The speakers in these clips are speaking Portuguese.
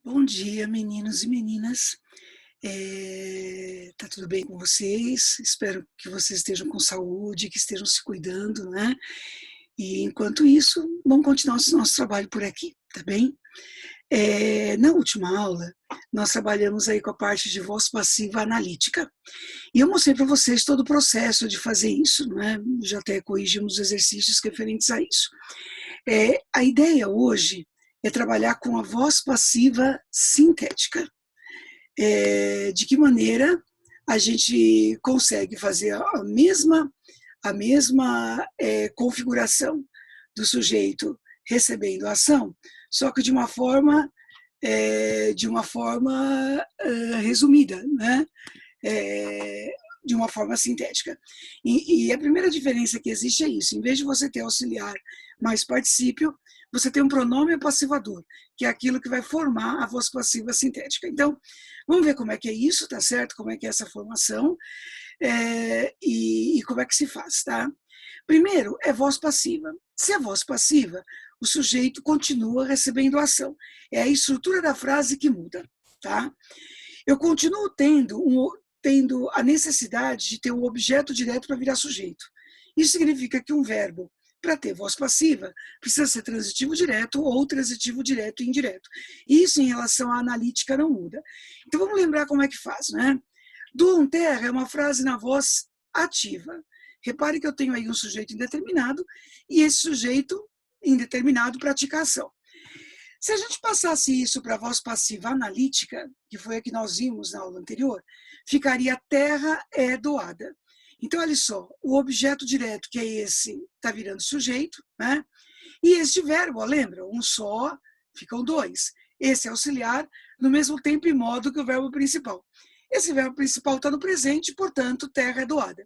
Bom dia, meninos e meninas. Tá tudo bem com vocês? Espero que vocês estejam com saúde, que estejam se cuidando, né? E enquanto isso, vamos continuar o nosso trabalho por aqui, tá bem? Na última aula, nós trabalhamos aí com a parte de voz passiva analítica. E eu mostrei para vocês todo o processo de fazer isso, né? Já até corrigimos os exercícios referentes a isso. A ideia hoje é trabalhar com a voz passiva sintética. De que maneira a gente consegue fazer a mesma configuração do sujeito recebendo a ação, só que de uma forma resumida, né? De uma forma sintética. E a primeira diferença que existe é isso: em vez de você ter auxiliar mais particípio, você tem um pronome passivador, que é aquilo que vai formar a voz passiva sintética. Então, vamos ver como é que é isso, tá certo? Como é que é essa formação e como é que se faz, tá? Primeiro, é voz passiva. Se é voz passiva, o sujeito continua recebendo a ação. É a estrutura da frase que muda, tá? Eu continuo tendo a necessidade de ter um objeto direto para virar sujeito. Isso significa que um verbo, para ter voz passiva, precisa ser transitivo direto ou transitivo direto e indireto. Isso, em relação à analítica, não muda. Então, vamos lembrar como é que faz, né? Do terra é uma frase na voz ativa. Repare que eu tenho aí um sujeito indeterminado e esse sujeito indeterminado pratica a ação. Se a gente passasse isso para a voz passiva analítica, que foi a que nós vimos na aula anterior, ficaria terra é doada. Então, olha só, o objeto direto, que é esse, está virando sujeito, né? E este verbo, ó, lembra? Um só, ficam dois. Esse é auxiliar, no mesmo tempo e modo que o verbo principal. Esse verbo principal está no presente, portanto, terra é doada.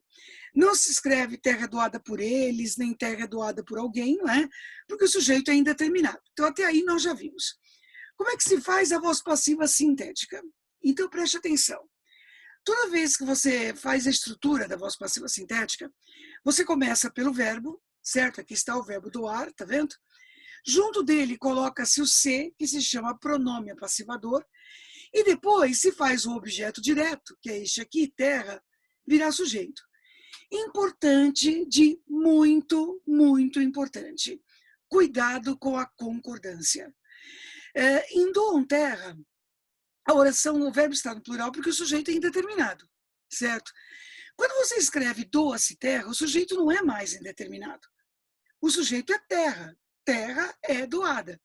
Não se escreve terra doada por eles, nem terra doada por alguém, não é? Porque o sujeito é indeterminado. Então, até aí nós já vimos. Como é que se faz a voz passiva sintética? Então, preste atenção. Toda vez que você faz a estrutura da voz passiva sintética, você começa pelo verbo, certo? Aqui está o verbo doar, tá vendo? Junto dele coloca-se o se, que se chama pronome passivador, e depois se faz o objeto direto, que é este aqui, terra, virar sujeito. Importante, de muito, muito importante. Cuidado com a concordância. Em dom terra, a oração, o verbo está no plural porque o sujeito é indeterminado, certo? Quando você escreve doa-se terra, o sujeito não é mais indeterminado. O sujeito é terra. Terra é doada.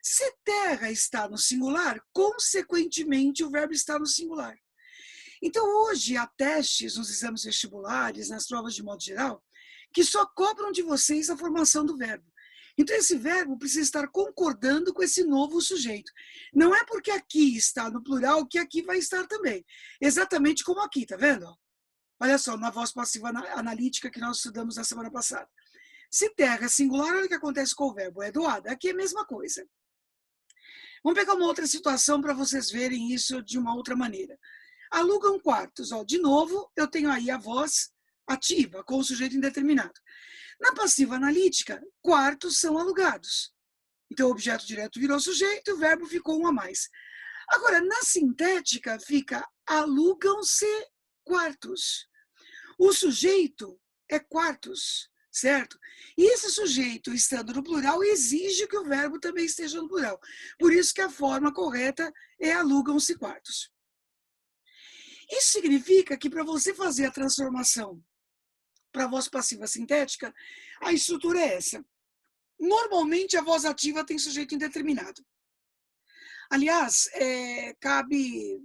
Se terra está no singular, consequentemente o verbo está no singular. Então, hoje, há testes nos exames vestibulares, nas provas de modo geral, que só cobram de vocês a formação do verbo. Então, esse verbo precisa estar concordando com esse novo sujeito. Não é porque aqui está no plural que aqui vai estar também. Exatamente como aqui, tá vendo? Olha só, na voz passiva analítica que nós estudamos na semana passada. Se terra é singular, olha o que acontece com o verbo, é doada. Aqui é a mesma coisa. Vamos pegar uma outra situação para vocês verem isso de uma outra maneira. Alugam quartos. Ó, de novo, eu tenho aí a voz ativa, com o sujeito indeterminado. Na passiva analítica, quartos são alugados. Então, o objeto direto virou sujeito e o verbo ficou um a mais. Agora, na sintética, fica alugam-se quartos. O sujeito é quartos, certo? E esse sujeito, estando no plural, exige que o verbo também esteja no plural. Por isso que a forma correta é alugam-se quartos. Isso significa que para você fazer a transformação para a voz passiva sintética, a estrutura é essa. Normalmente, a voz ativa tem sujeito indeterminado. Aliás, cabe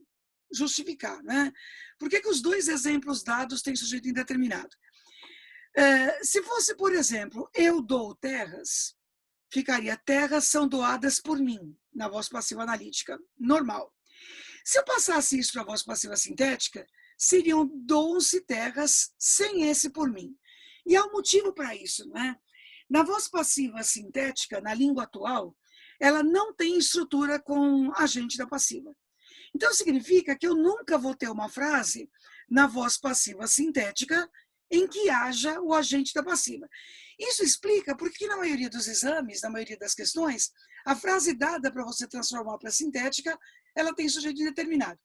justificar, né? Por que os dois exemplos dados têm sujeito indeterminado? Se fosse, por exemplo, eu dou terras, ficaria terras são doadas por mim, na voz passiva analítica, normal. Se eu passasse isso para a voz passiva sintética, seriam doam-se terras sem esse por mim. E há um motivo para isso, né? Na voz passiva sintética, na língua atual, ela não tem estrutura com agente da passiva. Então, significa que eu nunca vou ter uma frase na voz passiva sintética em que haja o agente da passiva. Isso explica porque, na maioria dos exames, na maioria das questões, A frase dada para você transformar para sintética, ela tem sujeito indeterminado.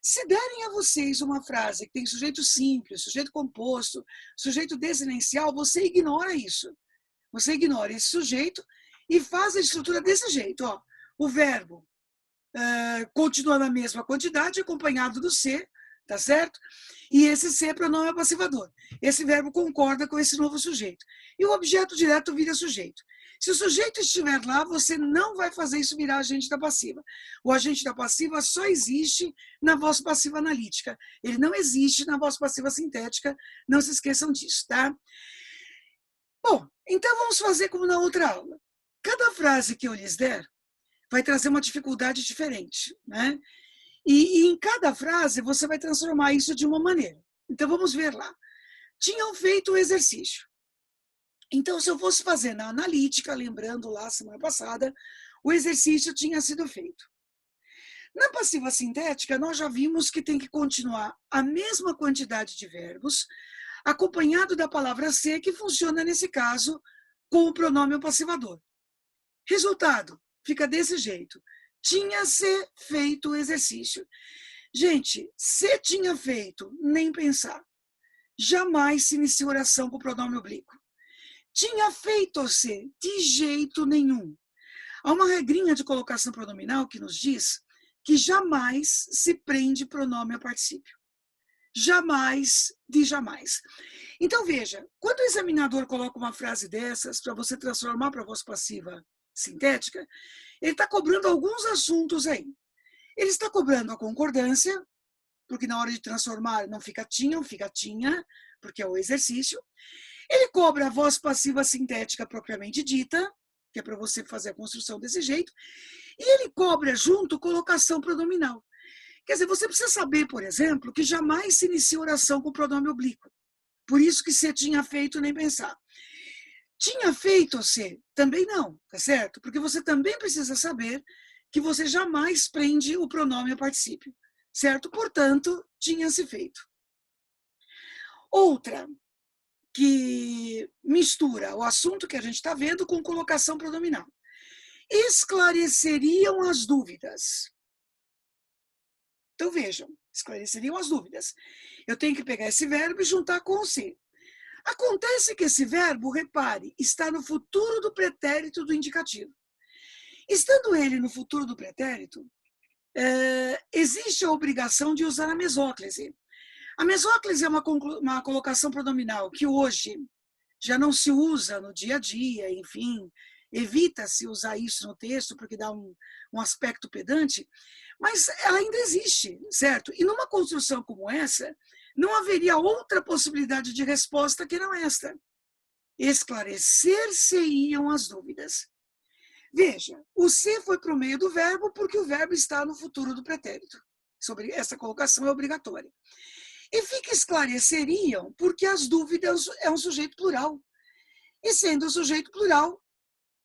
Se derem a vocês uma frase que tem sujeito simples, sujeito composto, sujeito desinencial, você ignora isso. Você ignora esse sujeito e faz a estrutura desse jeito. Ó. O verbo continua na mesma quantidade, acompanhado do ser, tá certo? E esse ser é pronome passivador. Esse verbo concorda com esse novo sujeito. E o objeto direto vira sujeito. Se o sujeito estiver lá, você não vai fazer isso virar agente da passiva. O agente da passiva só existe na voz passiva analítica. Ele não existe na voz passiva sintética. Não se esqueçam disso, tá? Bom, então vamos fazer como na outra aula. Cada frase que eu lhes der vai trazer uma dificuldade diferente, né? E em cada frase você vai transformar isso de uma maneira. Então vamos ver lá. Tinham feito o exercício. Então, se eu fosse fazer na analítica, lembrando lá semana passada, o exercício tinha sido feito. Na passiva sintética, nós já vimos que tem que continuar a mesma quantidade de verbos, acompanhado da palavra ser, que funciona nesse caso com o pronome passivador. Resultado, fica desse jeito. Tinha-se feito o exercício. Gente, se tinha feito, nem pensar. Jamais se inicia oração com o pronome oblíquo. Tinha feito-se, de jeito nenhum. Há uma regrinha de colocação pronominal que nos diz que jamais se prende pronome a particípio. Jamais de jamais. Então, veja, quando o examinador coloca uma frase dessas para você transformar para voz passiva sintética, ele está cobrando alguns assuntos aí. Ele está cobrando a concordância, porque na hora de transformar não fica tinha, porque é o exercício. Ele cobra a voz passiva sintética propriamente dita, que é para você fazer a construção desse jeito, e ele cobra junto colocação pronominal. Quer dizer, você precisa saber, por exemplo, que jamais se inicia oração com pronome oblíquo. Por isso que você tinha feito nem pensar. Tinha feito você? Também não, tá certo? Porque você também precisa saber que você jamais prende o pronome a particípio, certo? Portanto, tinha se feito. Outra, que mistura o assunto que a gente está vendo com colocação pronominal. Esclareceriam as dúvidas. Então, vejam, esclareceriam as dúvidas. Eu tenho que pegar esse verbo e juntar com o se. Acontece que esse verbo, repare, está no futuro do pretérito do indicativo. Estando ele no futuro do pretérito, existe a obrigação de usar a mesóclise. A mesóclise é uma colocação pronominal que hoje já não se usa no dia a dia, enfim, evita-se usar isso no texto porque dá um aspecto pedante, mas ela ainda existe, certo? E numa construção como essa, não haveria outra possibilidade de resposta que não esta. Esclarecer-se-iam as dúvidas. Veja, o se foi para o meio do verbo porque o verbo está no futuro do pretérito. Essa colocação é obrigatória. E fica esclareceriam porque as dúvidas é um sujeito plural. E sendo um sujeito plural,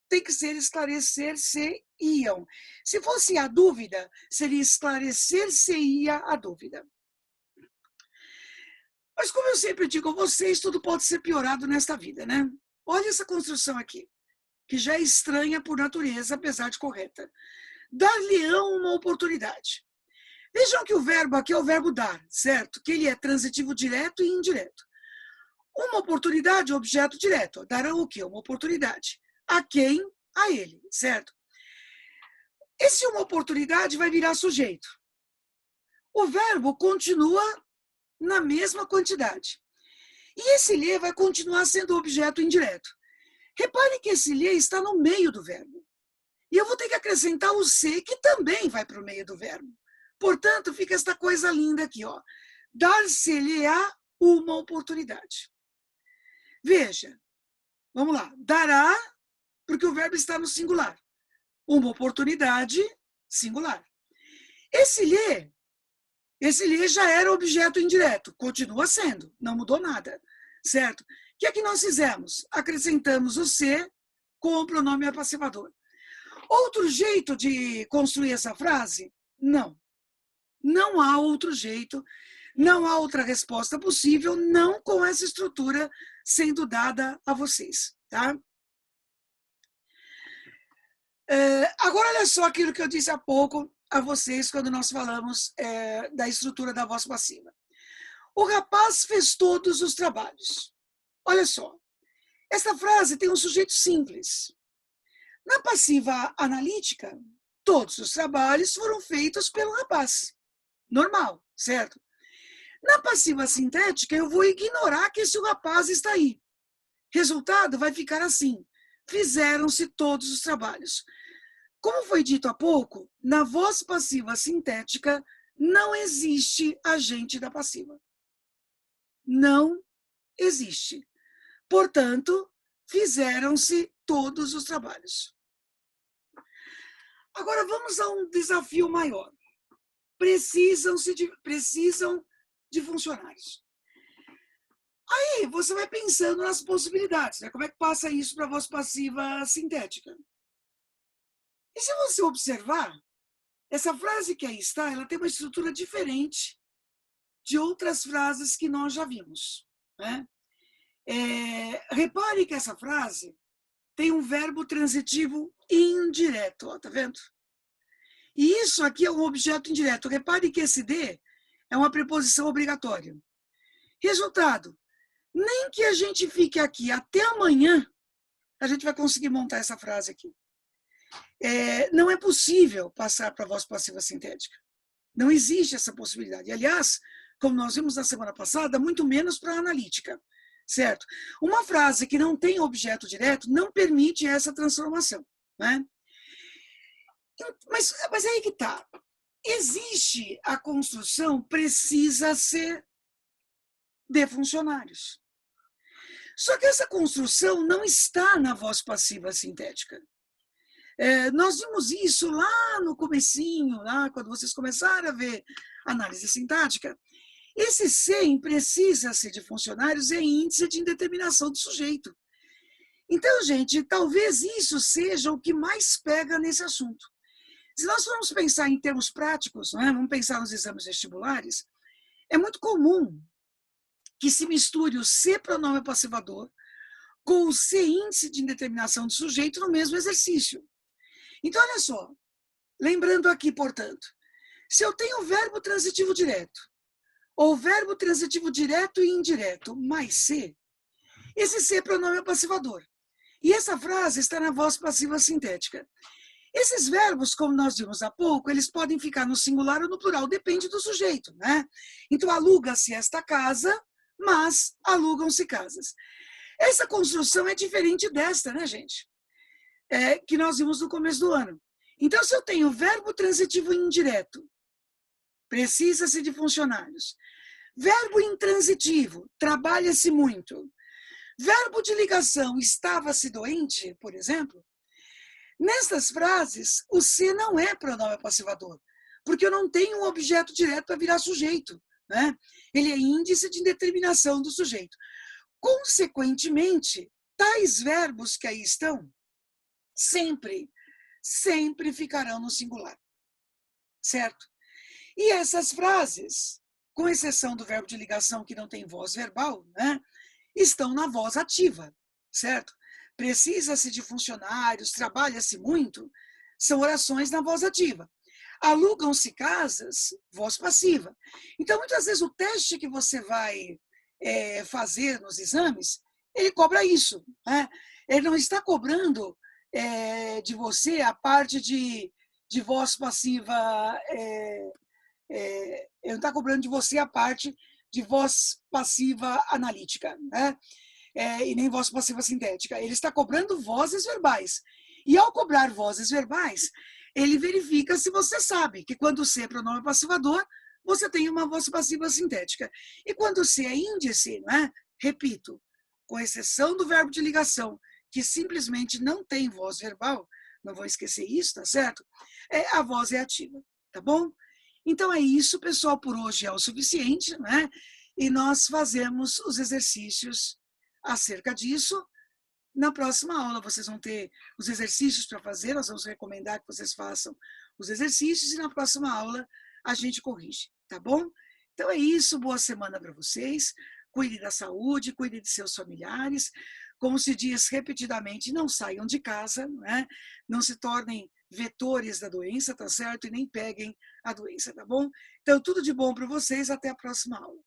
tem que ser esclarecer-se-iam. Se fosse a dúvida, seria esclarecer-se-ia a dúvida. Mas como eu sempre digo a vocês, tudo pode ser piorado nesta vida, né? Olha essa construção aqui, que já é estranha por natureza, apesar de correta. Dar-lhe-ão uma oportunidade. Vejam que o verbo aqui é o verbo dar, certo? Que ele é transitivo direto e indireto. Uma oportunidade, objeto direto. Darão o quê? Uma oportunidade. A quem? A ele, certo? Esse uma oportunidade vai virar sujeito. O verbo continua na mesma quantidade. E esse lhe vai continuar sendo objeto indireto. Repare que esse lhe está no meio do verbo. E eu vou ter que acrescentar o se, que também vai para o meio do verbo. Portanto, fica esta coisa linda aqui, ó. Dar-se-lhe-á uma oportunidade. Veja, vamos lá. Dará, porque o verbo está no singular. Uma oportunidade, singular. Esse lhe já era objeto indireto, continua sendo, não mudou nada, certo? O que é que nós fizemos? Acrescentamos o se com o pronome apassivador. Outro jeito de construir essa frase? Não. Não há outro jeito, não há outra resposta possível, não com essa estrutura sendo dada a vocês, tá? Agora, olha só aquilo que eu disse há pouco a vocês quando nós falamos da estrutura da voz passiva. O rapaz fez todos os trabalhos. Olha só, essa frase tem um sujeito simples. Na passiva analítica, todos os trabalhos foram feitos pelo rapaz. Normal, certo? Na passiva sintética, eu vou ignorar que esse rapaz está aí. Resultado vai ficar assim: fizeram-se todos os trabalhos. Como foi dito há pouco, na voz passiva sintética não existe agente da passiva. Não existe. Portanto, fizeram-se todos os trabalhos. Agora vamos a um desafio maior. Precisam de funcionários. Aí você vai pensando nas possibilidades, né? Como é que passa isso para a voz passiva sintética? E se você observar, essa frase que aí está, ela tem uma estrutura diferente de outras frases que nós já vimos, né? Repare que essa frase tem um verbo transitivo indireto, ó, tá vendo? E isso aqui é um objeto indireto. Repare que esse de é uma preposição obrigatória. Resultado, nem que a gente fique aqui até amanhã, a gente vai conseguir montar essa frase aqui. Não é possível passar para a voz passiva sintética. Não existe essa possibilidade. Aliás, como nós vimos na semana passada, muito menos para a analítica, certo? Uma frase que não tem objeto direto não permite essa transformação, né? Mas aí que está. Existe a construção, precisa ser de funcionários. Só que essa construção não está na voz passiva sintética. Nós vimos isso lá no comecinho, lá quando vocês começaram a ver análise sintática. Esse sem precisa-se de funcionários é índice de indeterminação do sujeito. Então, gente, talvez isso seja o que mais pega nesse assunto. Se nós formos pensar em termos práticos, né, vamos pensar nos exames vestibulares, é muito comum que se misture o ser pronome passivador com o ser índice de indeterminação do sujeito no mesmo exercício. Então, olha só, lembrando aqui, portanto, se eu tenho verbo transitivo direto, ou verbo transitivo direto e indireto, mais ser, esse ser pronome é passivador. E essa frase está na voz passiva sintética. Esses verbos, como nós vimos há pouco, eles podem ficar no singular ou no plural, depende do sujeito, né? Então, aluga-se esta casa, mas alugam-se casas. Essa construção é diferente desta, né, gente? Que nós vimos no começo do ano. Então, se eu tenho verbo transitivo indireto, precisa-se de funcionários. Verbo intransitivo, trabalha-se muito. Verbo de ligação, estava-se doente, por exemplo. Nestas frases, o se não é pronome passivador, porque eu não tenho um objeto direto para virar sujeito, né? Ele é índice de indeterminação do sujeito. Consequentemente, tais verbos que aí estão, sempre ficarão no singular, certo? E essas frases, com exceção do verbo de ligação que não tem voz verbal, né, estão na voz ativa, certo? Precisa-se de funcionários, trabalha-se muito, são orações na voz ativa. Alugam-se casas, voz passiva. Então, muitas vezes, o teste que você vai fazer nos exames, ele cobra isso, né? Ele não está cobrando de você a parte de voz passiva, ele não está cobrando de você a parte de voz passiva analítica, né? E nem voz passiva sintética. Ele está cobrando vozes verbais. E ao cobrar vozes verbais, ele verifica se você sabe que quando C é pronome passivador, você tem uma voz passiva sintética. E quando C é índice, né? Repito, com exceção do verbo de ligação, que simplesmente não tem voz verbal, não vou esquecer isso, tá certo? A voz é ativa, tá bom? Então é isso, pessoal, por hoje é o suficiente, né? E nós fazemos os exercícios acerca disso. Na próxima aula vocês vão ter os exercícios para fazer, nós vamos recomendar que vocês façam os exercícios e na próxima aula a gente corrige, tá bom? Então é isso, boa semana para vocês, cuide da saúde, cuide de seus familiares, como se diz repetidamente, não saiam de casa, né? Não se tornem vetores da doença, tá certo? E nem peguem a doença, tá bom? Então, tudo de bom para vocês, até a próxima aula.